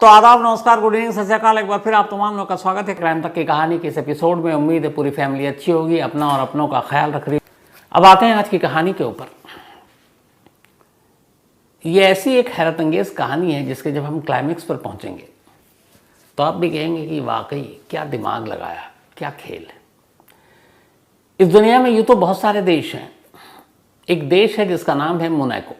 तो आदाब, नमस्कार, गुड इवनिंग, सत श्री अकाल। एक बार फिर आप तमाम लोगों का स्वागत है क्राइम तक की कहानी के इस एपिसोड में। उम्मीद है पूरी फैमिली अच्छी होगी, अपना और अपनों का ख्याल रख रही। अब आते हैं आज की कहानी के ऊपर। ये ऐसी एक हैरत अंगेज कहानी है जिसके जब हम क्लाइमेक्स पर पहुंचेंगे तो आप भी कहेंगे कि वाकई क्या दिमाग लगाया, क्या खेल है। इस दुनिया में यूं तो बहुत सारे देश हैं। एक देश है जिसका नाम है मोनाको।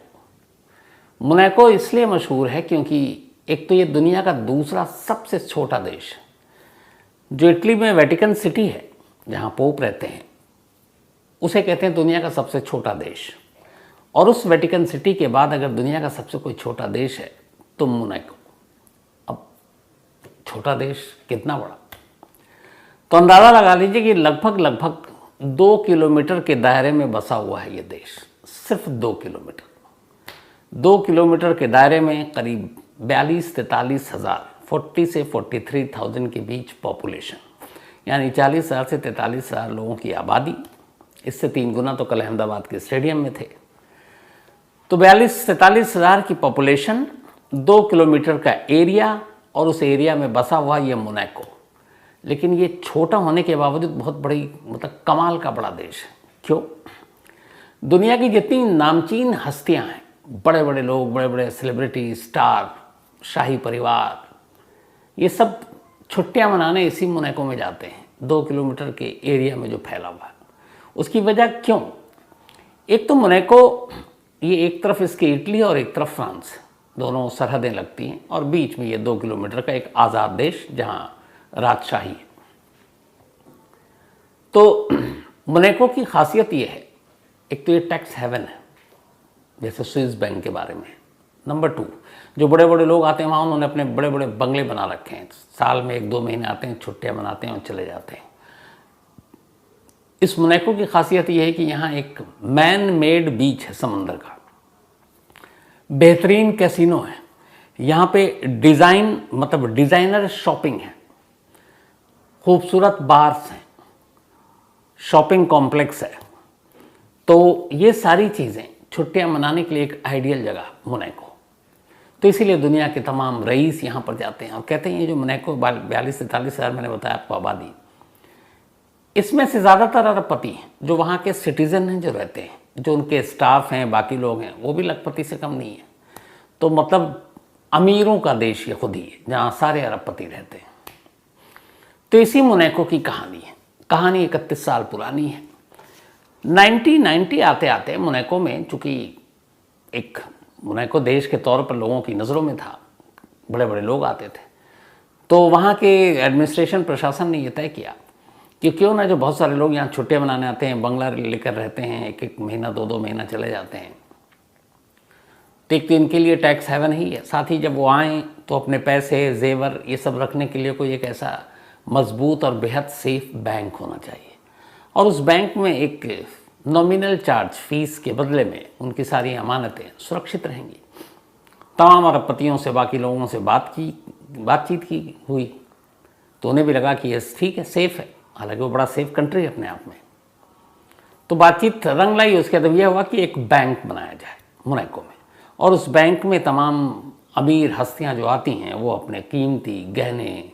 मोनाको इसलिए मशहूर है क्योंकि एक तो ये दुनिया का दूसरा सबसे छोटा देश है। जो इटली में वेटिकन सिटी है जहाँ पोप रहते हैं, उसे कहते हैं दुनिया का सबसे छोटा देश। और उस वेटिकन सिटी के बाद अगर दुनिया का सबसे कोई छोटा देश है तो मोनाको। अब छोटा देश कितना बड़ा, तो अंदाज़ा लगा लीजिए कि लगभग 2 किलोमीटर के दायरे में बसा हुआ है ये देश। सिर्फ 2 किलोमीटर। 2 किलोमीटर के दायरे में करीब 42-43 हज़ार, 40 से 43,000 के बीच पॉपुलेशन, यानी 40,000 से 43,000 लोगों की आबादी। इससे 3 गुना तो कल अहमदाबाद के स्टेडियम में थे। तो 42-43 हज़ार की पॉपुलेशन, 2 किलोमीटर का एरिया, और उस एरिया में बसा हुआ ये मोनाको। लेकिन ये छोटा होने के बावजूद बहुत बड़ी, मतलब कमाल का बड़ा देश है। क्यों? दुनिया की जितनी नामचीन हस्तियां हैं, बड़े बड़े लोग, बड़े बड़े सेलिब्रिटी, स्टार, शाही परिवार, ये सब छुट्टियां मनाने इसी मोनाको में जाते हैं, 2 किलोमीटर के एरिया में जो फैला हुआ है। उसकी वजह क्यों? एक तो मोनाको, ये एक तरफ इसकी इटली और एक तरफ फ्रांस, दोनों सरहदें लगती हैं, और बीच में ये 2 किलोमीटर का एक आज़ाद देश जहाँ राजशाही है। तो मोनाको की खासियत ये है, एक तो ये टैक्स हेवन है, जैसे स्विस बैंक के बारे में। नंबर 2, जो बड़े बड़े लोग आते हैं वहाँ, उन्होंने अपने बड़े बड़े बंगले बना रखे हैं। साल में 1-2 महीने आते हैं, छुट्टियाँ मनाते हैं और चले जाते हैं। इस मोनाको की खासियत यह है कि यहाँ एक मैन मेड बीच है समंदर का, बेहतरीन कैसीनो है, यहाँ पे डिज़ाइन, मतलब डिज़ाइनर शॉपिंग है, खूबसूरत बार्स हैं, शॉपिंग कॉम्प्लेक्स है। तो ये सारी चीज़ें छुट्टियां मनाने के लिए एक आइडियल जगह मोनाको। तो इसीलिए दुनिया के तमाम रईस यहाँ पर जाते हैं और कहते हैं ये जो मोनाको 42 से 43 हज़ार मैंने बताया आपको आबादी, इसमें से ज़्यादातर अरबपति हैं जो वहाँ के सिटीज़न हैं, जो रहते हैं, जो उनके स्टाफ हैं, बाकी लोग हैं, वो भी लखपति से कम नहीं है। तो मतलब अमीरों का देश ये खुद ही है जहाँ सारे अरबपति रहते हैं। तो इसी मोनाको की कहानी है। कहानी 31 साल पुरानी है। 1990 आते आते मोनाको में, चूँकि एक मोनाको देश के तौर पर लोगों की नज़रों में था, बड़े बड़े लोग आते थे, तो वहाँ के एडमिनिस्ट्रेशन, प्रशासन ने यह तय किया कि क्यों ना जो बहुत सारे लोग यहाँ छुट्टियाँ मनाने आते हैं, बंगला लेकर रहते हैं, 1-1 महीना 2-2 महीना चले जाते हैं, तो एक तो इनके लिए टैक्स हेवन ही है। साथ ही जब वो आएँ तो अपने पैसे, जेवर, ये सब रखने के लिए कोई एक ऐसा मजबूत और बेहद सेफ बैंक होना चाहिए। और उस बैंक में एक नॉमिनल चार्ज फीस के बदले में उनकी सारी अमानतें सुरक्षित रहेंगी। तमाम अरबपतियों से, बाकी लोगों से बातचीत की हुई, तो उन्हें भी लगा कि ये ठीक है, सेफ़ है। हालांकि वो बड़ा सेफ कंट्री है अपने आप में। तो बातचीत रंग लाई। उसके बाद यह हुआ कि एक बैंक बनाया जाए मोनाको में, और उस बैंक में तमाम अमीर हस्तियाँ जो आती हैं वो अपने कीमती गहने,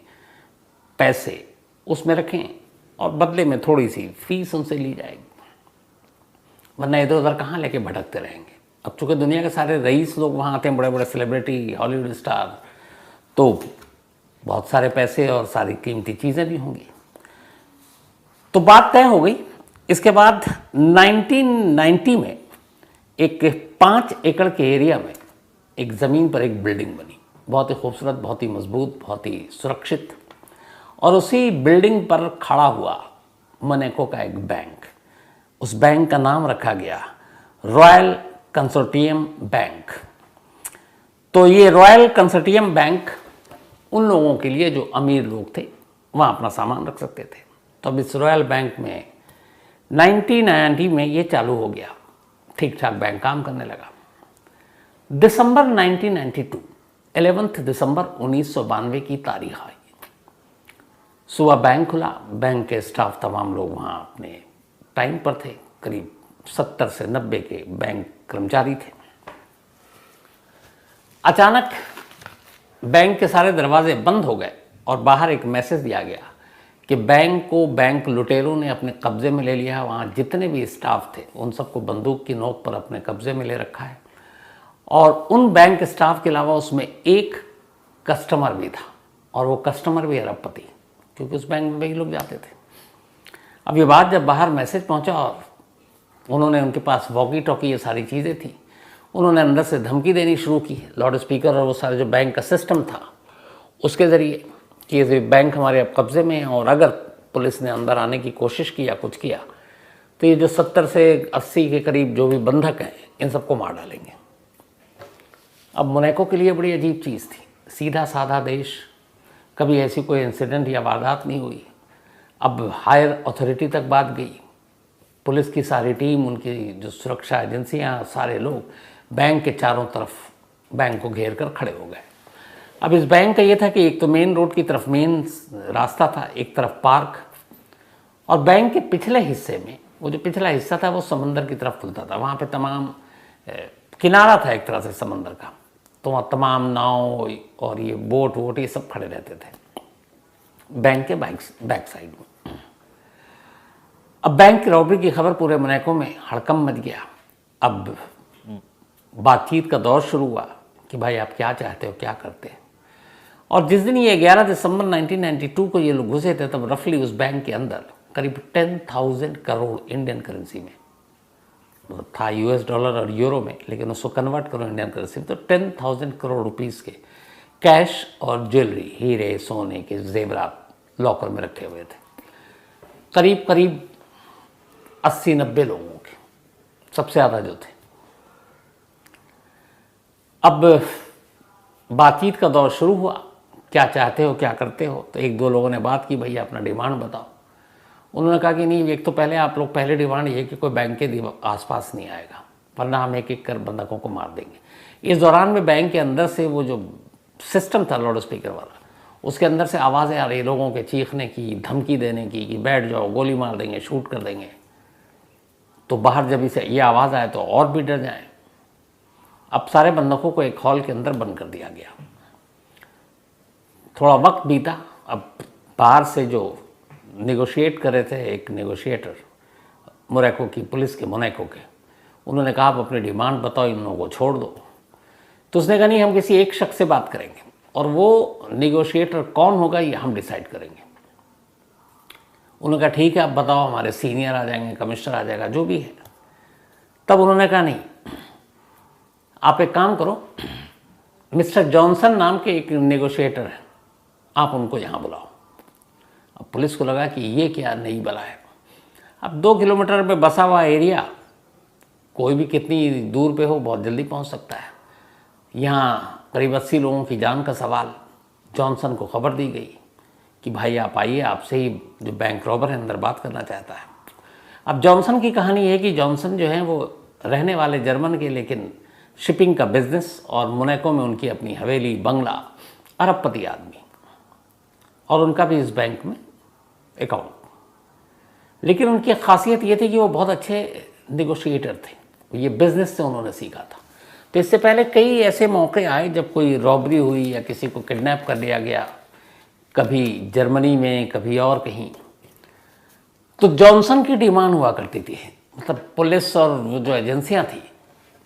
पैसे उसमें रखें और बदले में थोड़ी सी फीस उनसे ली जाएगी, वरना इधर उधर कहाँ लेके भटकते रहेंगे। अब चूँकि दुनिया के सारे रईस लोग वहाँ आते हैं, बड़े बड़े सेलिब्रिटी, हॉलीवुड स्टार, तो बहुत सारे पैसे और सारी कीमती चीज़ें भी होंगी। तो बात तय हो गई। इसके बाद 1990 में एक 5 एकड़ के एरिया में एक ज़मीन पर एक बिल्डिंग बनी, बहुत ही खूबसूरत, बहुत ही मजबूत, बहुत ही सुरक्षित। और उसी बिल्डिंग पर खड़ा हुआ मोनाको का एक बैंक। उस बैंक का नाम रखा गया रॉयल कंसोर्टियम बैंक। तो ये रॉयल कंसोर्टियम बैंक उन लोगों के लिए जो अमीर लोग थे, वहाँ अपना सामान रख सकते थे। तो अब इस रॉयल बैंक में 1990 में ये चालू हो गया, ठीक ठाक बैंक काम करने लगा। दिसंबर 1992, 11 दिसंबर 1992 की तारीख आई। सुबह बैंक खुला, बैंक के स्टाफ तमाम लोग वहाँ अपने टाइम पर थे, करीब 70 से 90 के बैंक कर्मचारी थे। अचानक बैंक के सारे दरवाजे बंद हो गए और बाहर एक मैसेज दिया गया कि बैंक को बैंक लुटेरों ने अपने कब्जे में ले लिया है। वहाँ जितने भी स्टाफ थे उन सबको बंदूक की नोक पर अपने कब्जे में ले रखा है, और उन बैंक स्टाफ के अलावा उसमें एक कस्टमर भी था, और वो कस्टमर भी अरबपति, क्योंकि उस बैंक में वही लोग जाते थे। अब ये बात जब बाहर मैसेज पहुंचा और उन्होंने, उनके पास वॉकी टॉकी ये सारी चीज़ें थी, उन्होंने अंदर से धमकी देनी शुरू की, लाउड स्पीकर और वो सारे जो बैंक का सिस्टम था उसके ज़रिए, कि ये बैंक हमारे अब कब्ज़े में है, और अगर पुलिस ने अंदर आने की कोशिश की या कुछ किया तो ये जो 70 से 80 के करीब जो भी बंधक हैं इन सबको मार डालेंगे। अब मोनाको के लिए बड़ी अजीब चीज़ थी, सीधा साधा देश, कभी ऐसी कोई इंसिडेंट या वारदात नहीं हुई। अब हायर अथॉरिटी तक बात गई, पुलिस की सारी टीम, उनकी जो सुरक्षा एजेंसियां, सारे लोग बैंक के चारों तरफ बैंक को घेर कर खड़े हो गए। अब इस बैंक का ये था कि एक तो मेन रोड की तरफ मेन रास्ता था, एक तरफ पार्क, और बैंक के पिछले हिस्से में, वो जो पिछला हिस्सा था वो समंदर की तरफ खुलता था। वहाँ पे तमाम किनारा था एक तरह से समंदर का, तो वहाँ तमाम नाव और ये बोट वोट ये सब खड़े रहते थे बैंक के बैक साइड में। अब बैंक की रॉबरी की खबर पूरे मोनाको में हड़कंप मच गया। अब बातचीत का दौर शुरू हुआ कि भाई आप क्या चाहते हो, क्या करते हैं। और जिस दिन ये 11 दिसंबर 1992 को ये लोग घुसे थे, तब रफली उस बैंक के अंदर करीब 10,000 करोड़ इंडियन करेंसी में, मतलब था US डॉलर और यूरो में, लेकिन उसको कन्वर्ट करो इंडियन करेंसी में तो 10,000 करोड़ रुपीस के कैश और ज्वेलरी, हीरे सोने के जेवरात लॉकर में रखे हुए थे। करीब करीब 80-90 लोगों के, सबसे ज़्यादा जो थे। अब बातचीत का दौर शुरू हुआ, क्या चाहते हो, क्या करते हो। तो एक दो लोगों ने बात की, भैया अपना डिमांड बताओ। उन्होंने कहा कि नहीं, एक तो पहले आप लोग, पहले डिमांड ये कि कोई बैंक के आसपास नहीं आएगा, वरना हम एक एक कर बंधकों को मार देंगे। इस दौरान में बैंक के अंदर से वो जो सिस्टम था लाउड स्पीकर वाला, उसके अंदर से आवाज़ें आ रही लोगों के चीखने की, धमकी देने की कि बैठ जाओ, गोली मार देंगे, शूट कर देंगे। तो बाहर जब इसे ये आवाज़ आए तो और भी डर जाएं। अब सारे बंधकों को एक हॉल के अंदर बंद कर दिया गया। थोड़ा वक्त बीता। अब बाहर से जो नेगोशिएट कर रहे थे, एक नेगोशिएटर मोनाको की, पुलिस के मोनाको के, उन्होंने कहा आप अपनी डिमांड बताओ, इन लोगों को छोड़ दो। तो उसने कहा नहीं, हम किसी एक शख्स से बात करेंगे और वो नेगोशिएटर कौन होगा ये हम डिसाइड करेंगे। उन्होंने कहा ठीक है, आप बताओ, हमारे सीनियर आ जाएंगे, कमिश्नर आ जाएगा, जो भी है। तब उन्होंने कहा नहीं, आप एक काम करो, मिस्टर जॉनसन नाम के एक नेगोशिएटर हैं, आप उनको यहाँ बुलाओ। अब पुलिस को लगा कि ये क्या नई बला है। अब 2 किलोमीटर पे बसा हुआ एरिया, कोई भी कितनी दूर पे हो बहुत जल्दी पहुँच सकता है। यहाँ करीब 80 लोगों की जान का सवाल। जॉनसन को खबर दी गई कि भाई आप आइए, आपसे ही जो बैंक रॉबर है अंदर बात करना चाहता है। अब जॉनसन की कहानी है कि जॉनसन जो है वो रहने वाले जर्मन के, लेकिन शिपिंग का बिजनेस और मोनाको में उनकी अपनी हवेली, बंगला, अरबपति आदमी, और उनका भी इस बैंक में अकाउंट। लेकिन उनकी खासियत ये थी कि वो बहुत अच्छे नेगोशिएटर थे, ये बिजनेस से उन्होंने सीखा था। तो इससे पहले कई ऐसे मौके आए जब कोई रॉबरी हुई या किसी को किडनैप कर लिया गया, कभी जर्मनी में, कभी और कहीं। तो जॉनसन की डिमांड हुआ करती थी, मतलब पुलिस और वो जो एजेंसियां थी,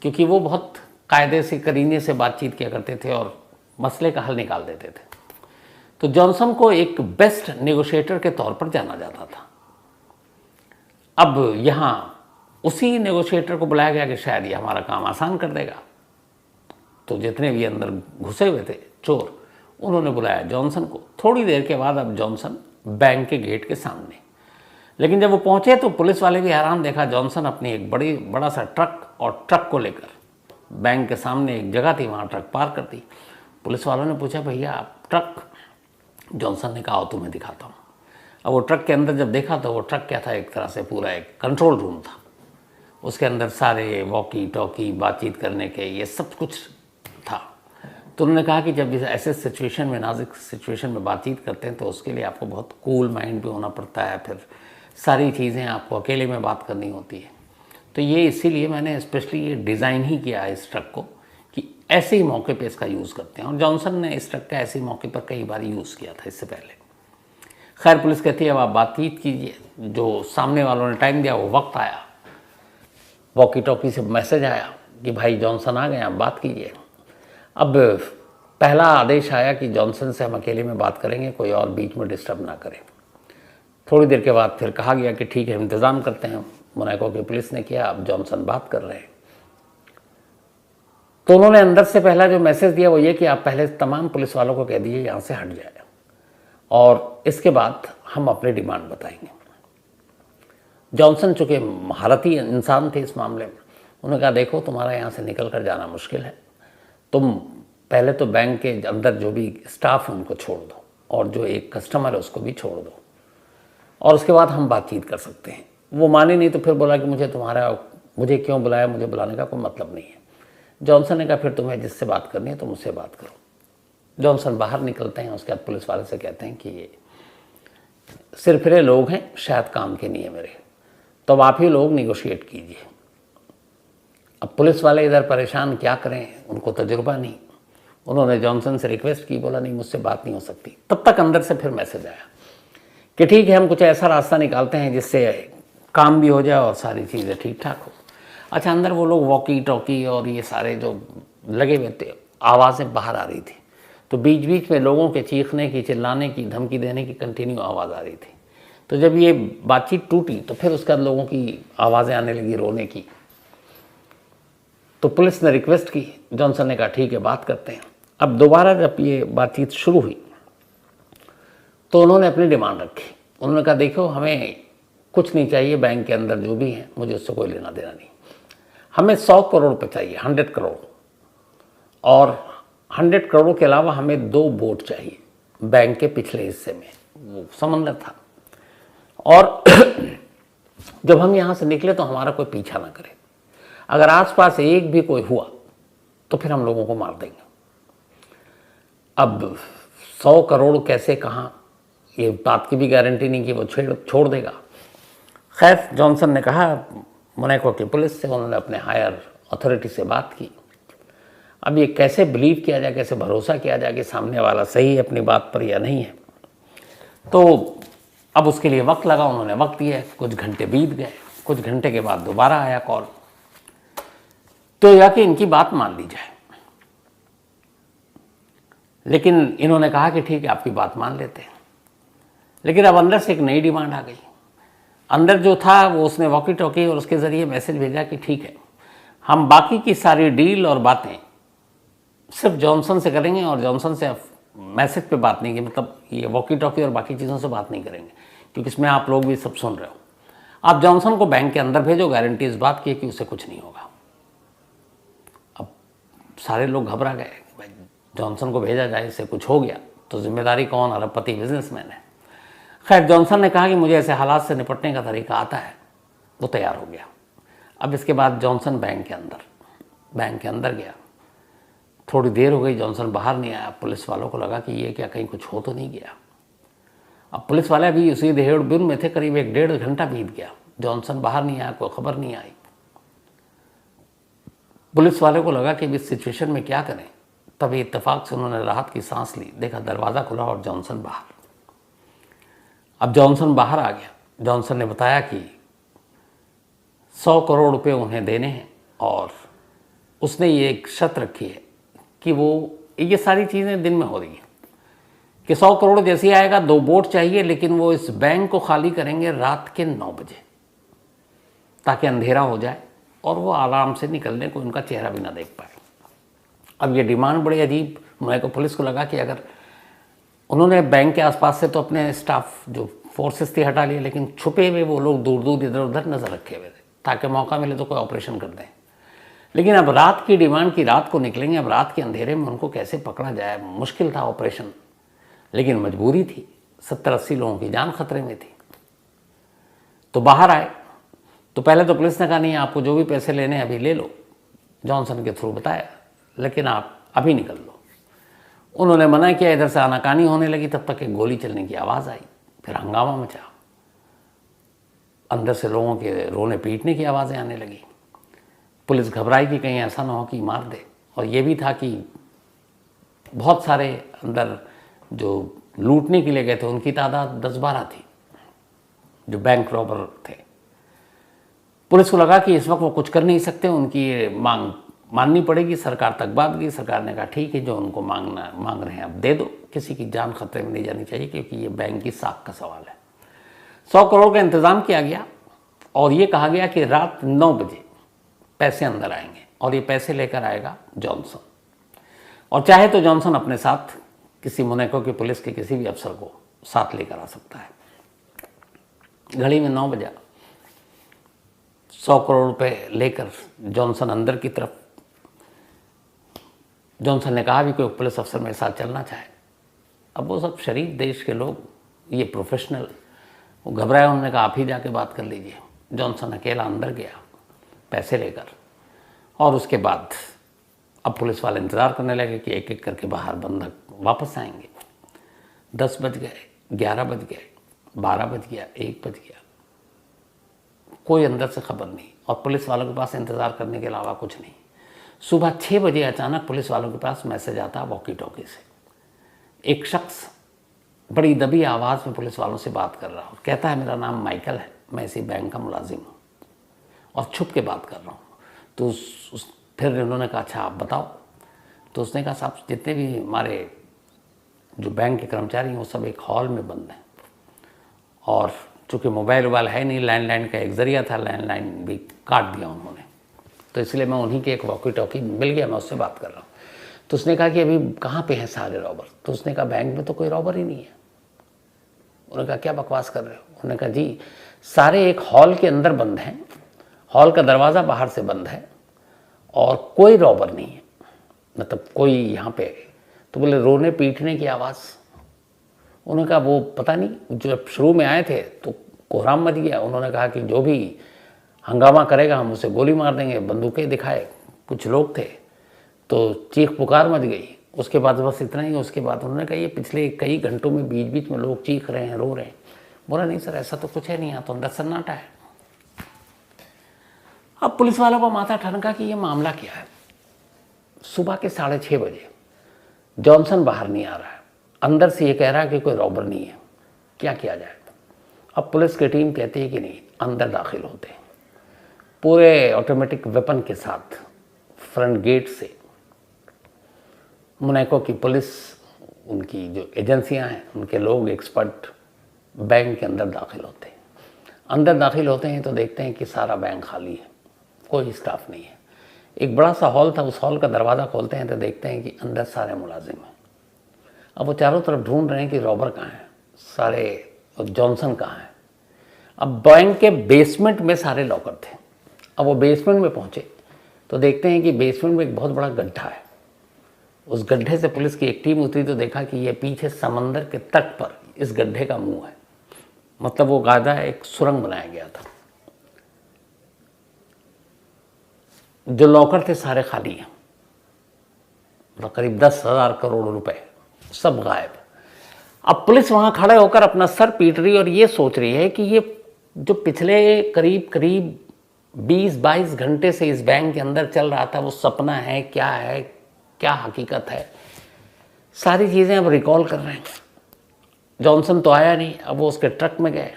क्योंकि वो बहुत कायदे से, करीने से बातचीत किया करते थे और मसले का हल निकाल देते थे। तो जॉनसन को एक बेस्ट नेगोशिएटर के तौर पर जाना जाता था। अब यहाँ उसी नेगोशिएटर को बुलाया गया कि शायद ये हमारा काम आसान कर देगा। तो जितने भी अंदर घुसे हुए थे चोर, उन्होंने बुलाया जॉनसन को। थोड़ी देर के बाद अब जॉनसन बैंक के गेट के सामने, लेकिन जब वो पहुंचे तो पुलिस वाले भी हैरान, देखा जॉनसन अपनी एक बड़ा सा ट्रक, और ट्रक को लेकर बैंक के सामने एक जगह थी, वहाँ ट्रक पार कर दी। पुलिस वालों ने पूछा भैया आप ट्रक? जॉनसन ने कहा तुम्हें दिखाता हूँ। अब वो ट्रक के अंदर जब देखा तो वो ट्रक क्या था, एक तरह से पूरा एक कंट्रोल रूम था। उसके अंदर सारे वॉकी टॉकी, बातचीत करने के, ये सब कुछ था। तो उन्होंने कहा कि जब इस ऐसे सिचुएशन में, नाजुक सिचुएशन में बातचीत करते हैं तो उसके लिए आपको बहुत कूल माइंड भी होना पड़ता है, फिर सारी चीज़ें आपको अकेले में बात करनी होती है। तो ये इसीलिए मैंने स्पेशली ये डिज़ाइन ही किया है इस ट्रक को कि ऐसे ही मौके पे इसका यूज़ करते हैं, और जॉनसन ने इस ट्रक का ऐसे ही मौके पर कई बार यूज़ किया था इससे पहले। खैर पुलिस कहती है अब आप बातचीत कीजिए। जो सामने वालों ने टाइम दिया वो वक्त आया, वॉकी टॉकी से मैसेज आया कि भाई जॉनसन आ गए, आप बात कीजिए। अब पहला आदेश आया कि जॉनसन से हम अकेले में बात करेंगे, कोई और बीच में डिस्टर्ब ना करे। थोड़ी देर के बाद फिर कहा गया कि ठीक है इंतज़ाम करते हैं। मोनाको की पुलिस ने किया, अब जॉनसन बात कर रहे हैं। तो उन्होंने अंदर से पहला जो मैसेज दिया वो ये कि आप पहले तमाम पुलिस वालों को कह दीजिए यहाँ से हट जाए, और इसके बाद हम अपनी डिमांड बताएंगे। जॉनसन चूँकि महारथी इंसान थे इस मामले में, उन्होंने कहा देखो तुम्हारा यहाँ से निकल कर जाना मुश्किल है, तुम पहले तो बैंक के अंदर जो भी स्टाफ है उनको छोड़ दो, और जो एक कस्टमर है उसको भी छोड़ दो, और उसके बाद हम बातचीत कर सकते हैं। वो माने नहीं, तो फिर बोला कि मुझे क्यों बुलाया, मुझे बुलाने का कोई मतलब नहीं है। जॉनसन ने कहा फिर तुम्हें जिससे बात करनी है तो मुझसे बात करो। जॉनसन बाहर निकलते हैं, उसके बाद पुलिस वाले से कहते हैं कि ये सिरफिरे लोग हैं, शायद काम के नहीं है मेरे, तो अब आप ही लोग निगोशिएट कीजिए। अब पुलिस वाले इधर परेशान, क्या करें, उनको तजुर्बा नहीं। उन्होंने जॉनसन से रिक्वेस्ट की, बोला नहीं मुझसे बात नहीं हो सकती। तब तक अंदर से फिर मैसेज आया कि ठीक है हम कुछ ऐसा रास्ता निकालते हैं जिससे काम भी हो जाए और सारी चीज़ें ठीक ठाक हो। अच्छा, अंदर वो लोग वॉकी टॉकी और ये सारे जो लगे हुए थे, आवाज़ें बाहर आ रही थी, तो बीच बीच में लोगों के चीखने की, चिल्लाने की, धमकी देने की कंटिन्यू आवाज़ आ रही थी। तो जब ये बातचीत टूटी तो फिर उसके बाद लोगों की आवाज़ें आने लगी रोने की। तो पुलिस ने रिक्वेस्ट की, जॉनसन ने कहा ठीक है बात करते हैं। अब दोबारा जब ये बातचीत शुरू हुई तो उन्होंने अपनी डिमांड रखी। उन्होंने कहा देखो हमें कुछ नहीं चाहिए, बैंक के अंदर जो भी है मुझे उससे कोई लेना देना नहीं, हमें 100 करोड़ रुपये चाहिए, 100 करोड़, और 100 करोड़ के अलावा हमें 2 बोट चाहिए बैंक के पिछले हिस्से में, वो समंदर था, और जब हम यहाँ से निकले तो हमारा कोई पीछा ना करे, अगर आसपास एक भी कोई हुआ तो फिर हम लोगों को मार देंगे। अब 100 करोड़ कैसे, कहाँ, ये बात की भी गारंटी नहीं कि वो छोड़ देगा। खैर जॉनसन ने कहा मोनाको की पुलिस से, उन्होंने अपने हायर अथॉरिटी से बात की। अब ये कैसे बिलीव किया जाए, कैसे भरोसा किया जाए कि सामने वाला सही है अपनी बात पर या नहीं है। तो अब उसके लिए वक्त लगा, उन्होंने वक्त दिया, कुछ घंटे बीत गए। कुछ घंटे के बाद दोबारा आया कॉल, तो यह कि इनकी बात मान ली जाए। लेकिन इन्होंने कहा कि ठीक है आपकी बात मान लेते हैं, लेकिन अब अंदर से एक नई डिमांड आ गई। अंदर जो था वो उसने वॉकी टॉकी और उसके ज़रिए मैसेज भेजा कि ठीक है हम बाकी की सारी डील और बातें सिर्फ जॉनसन से करेंगे, और जॉनसन से मैसेज पे बात नहीं की, मतलब ये वॉकी टॉकी और बाकी चीज़ों से बात नहीं करेंगे, क्योंकि इसमें आप लोग भी सब सुन रहे हो। आप जॉनसन को बैंक के अंदर भेजो, गारंटी इस बात की है कि उसे कुछ नहीं होगा। अब सारे लोग घबरा गए, भाई जॉनसन को भेजा जाए, इससे कुछ हो गया तो जिम्मेदारी कौन, अरबपति बिजनेसमैन है। खैर जॉनसन ने कहा कि मुझे ऐसे हालात से निपटने का तरीका आता है, वो तैयार हो गया। अब इसके बाद जॉनसन बैंक के अंदर गया। थोड़ी देर हो गई, जॉनसन बाहर नहीं आया। पुलिस वालों को लगा कि ये क्या कहीं कुछ हो तो नहीं गया। अब पुलिस वाले अभी उसी देहरादून में थे, करीब 1-1.5 घंटा बीत गया, जॉनसन बाहर नहीं आया, कोई खबर नहीं आई। पुलिस वाले को लगा कि इस सिचुएशन में क्या करें। तभी इत्तेफाक से उन्होंने राहत की सांस ली, देखा दरवाज़ा खुला और जॉनसन बाहर। अब जॉनसन बाहर आ गया। जॉनसन ने बताया कि 100 करोड़ रुपए उन्हें देने हैं, और उसने ये एक शर्त रखी है कि वो ये सारी चीज़ें दिन में हो रही हैं कि 100 करोड़ जैसे ही आएगा 2 बोट चाहिए, लेकिन वो इस बैंक को खाली करेंगे रात के 9 बजे, ताकि अंधेरा हो जाए और वो आराम से निकलने को उनका चेहरा भी ना देख पाए। अब ये डिमांड बड़ी अजीब, मुझे को पुलिस को लगा कि अगर उन्होंने बैंक के आसपास से तो अपने स्टाफ जो फोर्सेस थी हटा लिए, लेकिन छुपे हुए वो लोग दूर दूर इधर उधर नज़र रखे हुए थे, ताकि मौका मिले तो कोई ऑपरेशन कर दें। लेकिन अब रात की डिमांड की, रात को निकलेंगे, अब रात के अंधेरे में उनको कैसे पकड़ा जाए, मुश्किल था ऑपरेशन, लेकिन मजबूरी थी, 70-80 लोगों की जान खतरे में थी। तो बाहर आए तो पहले तो पुलिस ने कहा नहीं आपको जो भी पैसे लेने हैं अभी ले लो, जॉनसन के थ्रू बताया, लेकिन आप अभी निकल लो। उन्होंने मना किया, इधर से आनाकानी होने लगी, तब तक एक गोली चलने की आवाज़ आई, फिर हंगामा मचा, अंदर से लोगों के रोने पीटने की आवाज़ें आने लगी। पुलिस घबराई कि कहीं ऐसा ना हो कि मार दे, और ये भी था कि बहुत सारे अंदर जो लूटने के लिए गए थे उनकी तादाद 10-12 थी, जो बैंक रॉबर थे। पुलिस को लगा कि इस वक्त वो कुछ कर नहीं सकते, उनकी मांग माननी पड़ेगी। सरकार तक बात गई, सरकार ने कहा ठीक है, जो उनको मांग रहे हैं अब दे दो, किसी की जान खतरे में नहीं जानी चाहिए, क्योंकि ये बैंक की साख का सवाल है। 100 करोड़ का इंतजाम किया गया और ये कहा गया कि रात 9 बजे पैसे अंदर आएंगे और ये पैसे लेकर आएगा जॉनसन, और चाहे तो जॉनसन अपने साथ किसी मोनाको की पुलिस के किसी भी अफसर को साथ लेकर आ सकता है। घड़ी में 9 बजा, 100 करोड़ रुपए लेकर जॉनसन अंदर की तरफ। जॉनसन ने कहा भी कोई पुलिस अफसर मेरे साथ चलना चाहे। अब वो सब शरीफ देश के लोग, ये प्रोफेशनल, वो घबराए, उन्होंने कहा आप ही जाके बात कर लीजिए। जॉनसन अकेला अंदर गया पैसे लेकर, और उसके बाद अब पुलिस वाले इंतज़ार करने लगे कि एक एक करके बाहर बंधक वापस आएंगे। 10 बज गए, 11 बज गए, 12 बज गया, 1 बज गया, कोई अंदर से खबर नहीं, और पुलिस वालों के पास इंतज़ार करने के अलावा कुछ नहीं। सुबह 6 बजे अचानक पुलिस वालों के पास मैसेज आता वॉकी टॉकी से। एक शख्स बड़ी दबी आवाज़ में पुलिस वालों से बात कर रहा हूँ, कहता है मेरा नाम माइकल है, मैं इसी बैंक का मुलाजिम हूँ और छुप के बात कर रहा हूँ। तो फिर उन्होंने कहा अच्छा आप बताओ। तो उसने कहा साहब जितने भी हमारे जो बैंक के कर्मचारी हैं वो सब एक हॉल में बंद हैं, और चूँकि मोबाइल वोबाइल है नहीं, लैंडलाइन का एक ज़रिया था, लैंडलाइन भी काट दिया उन्होंने, तो इसलिए मैं उन्हीं के एक वॉकी टॉकी मिल गया, मैं उससे बात कर रहा हूँ। तो उसने कहा कि अभी कहाँ पे हैं सारे रॉबर? तो उसने कहा बैंक में तो कोई रॉबर ही नहीं है। उन्होंने कहा क्या बकवास कर रहे हो? उन्होंने कहा जी सारे एक हॉल के अंदर बंद हैं, हॉल का दरवाज़ा बाहर से बंद है और कोई रॉबर नहीं है, मतलब कोई यहाँ पे। तो बोले रोने पीटने की आवाज़। उन्होंने कहा वो पता नहीं, जब शुरू में आए थे तो कोहराम मच गया। उन्होंने कहा कि जो भी हंगामा करेगा हम उसे गोली मार देंगे। बंदूकें दिखाए, कुछ लोग थे, तो चीख पुकार मच गई। उसके बाद बस इतना ही। उसके बाद उन्होंने कहा ये पिछले कई घंटों में बीच बीच में लोग चीख रहे हैं, रो रहे हैं। बोला नहीं सर ऐसा तो कुछ है नहीं, यहाँ तो अंदर सन्नाटा है। अब पुलिस वालों को माथा ठनका कि ये मामला क्या है। सुबह के 6:30 बजे जॉनसन बाहर नहीं आ रहा है, अंदर से ये कह रहा है कि कोई रॉबर नहीं है, क्या किया जाए। अब पुलिस की टीम कहती है कि नहीं, अंदर दाखिल होते हैं पूरे ऑटोमेटिक वेपन के साथ। फ्रंट गेट से मोनाको की पुलिस, उनकी जो एजेंसियां हैं, उनके लोग एक्सपर्ट बैंक के अंदर दाखिल होते हैं। अंदर दाखिल होते हैं तो देखते हैं कि सारा बैंक खाली है, कोई स्टाफ नहीं है। एक बड़ा सा हॉल था, उस हॉल का दरवाज़ा खोलते हैं तो देखते हैं कि अंदर सारे मुलाजिम हैं। अब वो चारों तरफ ढूंढ रहे हैं कि रॉबर कहाँ है, सारे जॉनसन कहाँ है। अब बैंक के बेसमेंट में सारे लॉकर थे। अब वो बेसमेंट में पहुँचे तो देखते हैं कि बेसमेंट में एक बहुत बड़ा गड्ढा है। उस गड्ढे से पुलिस की एक टीम उतरी तो देखा कि ये पीछे समंदर के तट पर इस गड्ढे का मुंह है, मतलब वो गादा एक सुरंग बनाया गया था। जो लॉकर थे सारे खाली हैं, मतलब करीब 10,000 करोड़ रुपए सब गायब। अब पुलिस वहां खड़े होकर अपना सर पीट रही और ये सोच रही है कि ये जो पिछले करीब 20-22 घंटे से इस बैंक के अंदर चल रहा था वो सपना है, क्या हकीकत है। सारी चीज़ें अब रिकॉल कर रहे हैं। जॉनसन तो आया नहीं। अब वो उसके ट्रक में गए,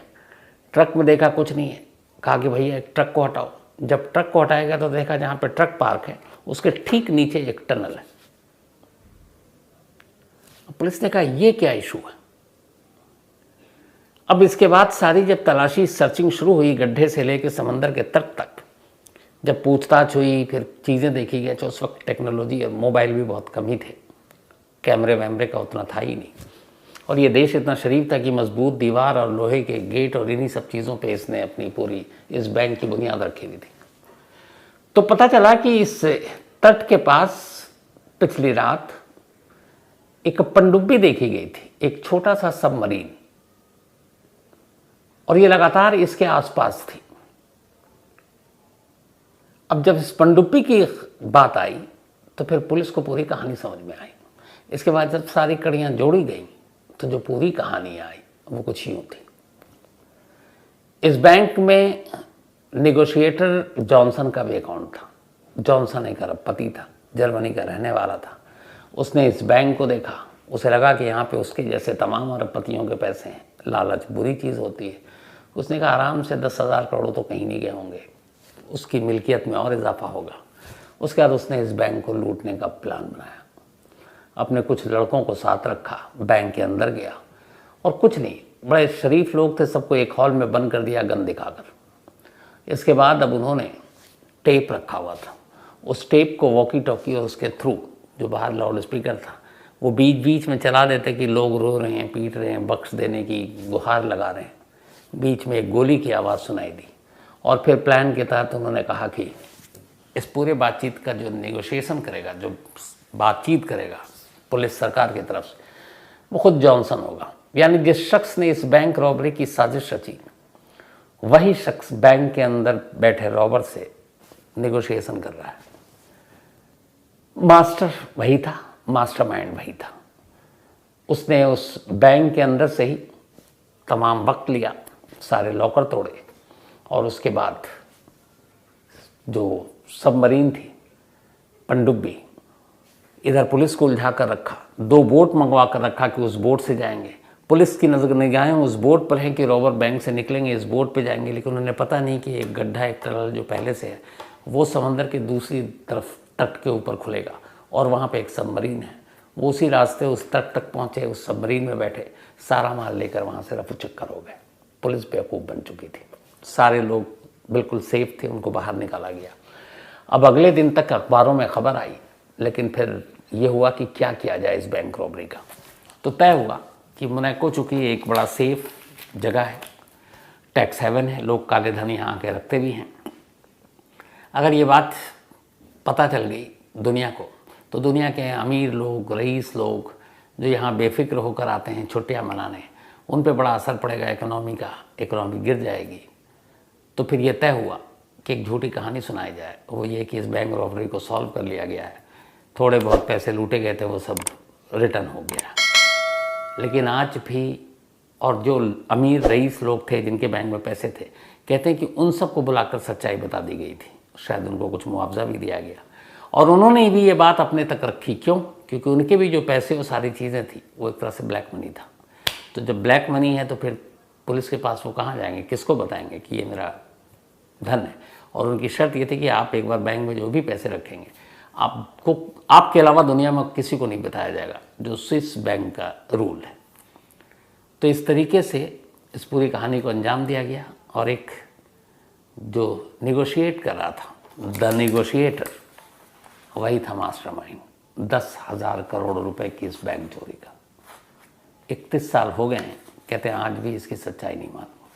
ट्रक में देखा कुछ नहीं है, कहा कि भैया एक ट्रक को हटाओ। जब ट्रक को हटाएगा तो देखा जहाँ पे ट्रक पार्क है उसके ठीक नीचे एक टनल है। पुलिस ने कहा ये क्या इशू है। अब इसके बाद सारी जब तलाशी सर्चिंग शुरू हुई, गड्ढे से लेकर समंदर के तट तक जब पूछताछ हुई, फिर चीज़ें देखी गई, तो उस वक्त टेक्नोलॉजी और मोबाइल भी बहुत कम ही थे, कैमरे वैमरे का उतना था ही नहीं। और ये देश इतना शरीफ था कि मजबूत दीवार और लोहे के गेट और इन्हीं सब चीज़ों पे इसने अपनी पूरी इस बैंक की बुनियाद रखी हुई थी। तो पता चला कि इस तट के पास पिछली रात एक पनडुब्बी देखी गई थी, एक छोटा सा सबमरीन, और ये लगातार इसके आसपास थी। अब जब इस पनडुब्बी की बात आई तो फिर पुलिस को पूरी कहानी समझ में आई। इसके बाद जब सारी कड़ियां जोड़ी गई तो जो पूरी कहानी आई वो कुछ यूं थी। इस बैंक में नेगोशिएटर जॉनसन का भी अकाउंट था। जॉनसन एक अरबपति था, जर्मनी का रहने वाला था। उसने इस बैंक को देखा, उसे लगा कि यहाँ पे उसके जैसे तमाम अरबपतियों के पैसे हैं। लालच बुरी चीज़ होती है। उसने कहा आराम से 10,000 करोड़ तो कहीं नहीं गए होंगे, उसकी मिल्कियत में और इजाफा होगा। उसके बाद उसने इस बैंक को लूटने का प्लान बनाया। अपने कुछ लड़कों को साथ रखा, बैंक के अंदर गया और कुछ नहीं, बड़े शरीफ लोग थे, सबको एक हॉल में बंद कर दिया गन दिखाकर। इसके बाद अब उन्होंने टेप रखा हुआ था, उस टेप को वॉकी टॉकी और उसके थ्रू जो बाहर लाउड स्पीकर था वो बीच बीच में चला देते कि लोग रो रहे हैं, पीट रहे हैं, बख्श देने की गुहार लगा रहे हैं। बीच में एक गोली की आवाज़ सुनाई दी और फिर प्लान के तहत उन्होंने कहा कि इस पूरे बातचीत का जो नेगोशिएशन करेगा, जो बातचीत करेगा पुलिस सरकार की तरफ से, वो खुद जॉनसन होगा। यानी जिस शख्स ने इस बैंक रॉबरी की साजिश रची वही शख्स बैंक के अंदर बैठे रॉबर से नेगोशिएशन कर रहा है। मास्टर वही था, मास्टरमाइंड वही था। उसने उस बैंक के अंदर से ही तमाम वक्त लिया, सारे लॉकर तोड़े और उसके बाद जो सबमरीन थी पनडुब्बी, इधर पुलिस को उलझा कर रखा, 2 बोट मंगवा कर रखा कि उस बोट से जाएंगे। पुलिस की नजर निगाहें उस बोट पर हैं कि रॉबर बैंक से निकलेंगे, इस बोट पे जाएंगे, लेकिन उन्होंने पता नहीं कि एक गड्ढा, एक टनल जो पहले से है वो समंदर के दूसरी तरफ तट के ऊपर खुलेगा और वहाँ पे एक सबमरीन है। वो उसी रास्ते उस तट तक पहुँचे, उस सबमरीन में बैठे, सारा माल लेकर वहाँ से रफू चक्कर हो गए। पुलिस बेवकूफ़ बन चुकी थी, सारे लोग बिल्कुल सेफ थे, उनको बाहर निकाला गया। अब अगले दिन तक अखबारों में खबर आई, लेकिन फिर ये हुआ कि क्या किया जाए इस बैंक रॉबरी का। तो तय हुआ कि मोनाको चूँकि एक बड़ा सेफ जगह है, टैक्स हेवन है, लोग काले धन यहाँ के रखते भी हैं, अगर ये बात पता चल गई दुनिया को तो दुनिया के अमीर लोग, रईस लोग जो यहाँ बेफिक्र होकर आते हैं छुट्टियाँ मनाने, उन पे बड़ा असर पड़ेगा इकोनॉमी का, इकोनॉमी गिर जाएगी। तो फिर ये तय हुआ कि एक झूठी कहानी सुनाई जाए, वो ये कि इस बैंक रॉबरी को सॉल्व कर लिया गया है, थोड़े बहुत पैसे लूटे गए थे वो सब रिटर्न हो गया। लेकिन आज भी, और जो अमीर रईस लोग थे जिनके बैंक में पैसे थे, कहते हैं कि उन सबको बुलाकर सच्चाई बता दी गई थी, शायद उनको कुछ मुआवजा भी दिया गया और उन्होंने भी ये बात अपने तक रखी। क्यों? क्योंकि उनके भी जो पैसे वो सारी चीज़ें थी वो एक तरह से ब्लैक मनी था। तो जब ब्लैक मनी है तो फिर पुलिस के पास वो कहाँ जाएंगे, किसको बताएंगे कि ये मेरा धन है। और उनकी शर्त ये थी कि आप एक बार बैंक में जो भी पैसे रखेंगे आपको, आपके अलावा दुनिया में किसी को नहीं बताया जाएगा, जो स्विस बैंक का रूल है। तो इस तरीके से इस पूरी कहानी को अंजाम दिया गया और एक जो निगोशिएट कर रहा था, द निगोशिएटर, वही था मास्टरमाइंड। 10,000 करोड़ रुपए की इस बैंक चोरी का 31 साल हो गए हैं, कहते हैं आज भी इसकी सच्चाई नहीं मालूम।